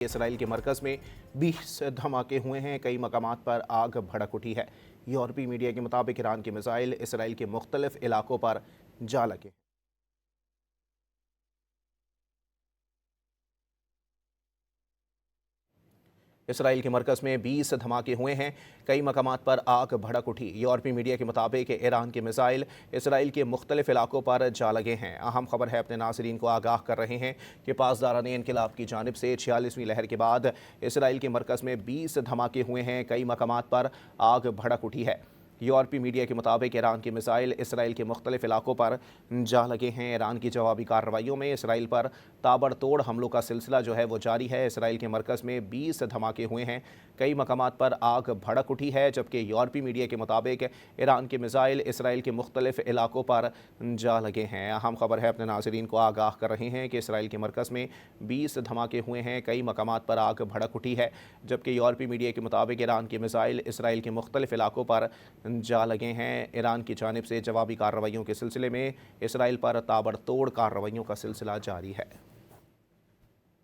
Israel के मरकज़ में 20 धमाके हुए हैं। कई मकामात पर आग भड़क उठी है। यूरोपीय मीडिया के मुताबिक ईरान के मिसाइल इसराइल के मुख्तलिफ इलाकों पर जा लगे। इसराइल के मरकज़ में 20 धमाके हुए हैं। कई मकामात पर आग भड़क उठी। यूरोपीय मीडिया के मुताबिक ईरान के मिसाइल इसराइल के मुख्तलिफ इलाकों पर जा लगे हैं। अहम खबर है, अपने नाज़रीन को आगाह कर रहे हैं कि पासदारान इनक़िलाब की जानिब से 46वीं लहर के बाद इसराइल के मरकज़ में 20 धमाके हुए हैं। कई मकामात पर आग भड़क उठी है। यूरोपीय मीडिया के मुताबिक ईरान के मिसाइल इसराइल के मुख्तलिफ इलाकों पर जा लगे हैं। ईरान की जवाबी कार्रवाइयों में इसराइल पर ताबड़तोड़ हमलों का सिलसिला जो है वो जारी है। इसराइल के मरकज़ में 20 धमाके हुए हैं। कई मकामात पर आग भड़क उठी है, जबकि यूरोपीय मीडिया के मुताबिक ईरान के मिसाइल इसराइल के मुख्तलिफ इलाकों पर जा लगे हैं। अहम खबर है, अपने नाज़रीन को आगाह कर रहे हैं कि इसराइल के मरकज़ में 20 धमाके हुए हैं। कई मकामात पर आग भड़क उठी है, जबकि यूरोपीय मीडिया के मुताबिक ईरान के मिसाइल इसराइल के मुख्तलिफ इलाकों पर जा लगे हैं। ईरान की जानिब से जवाबी कार्रवाइयों के सिलसिले में इसराइल पर ताबड़तोड़ कार्रवाइयों का सिलसिला जारी है।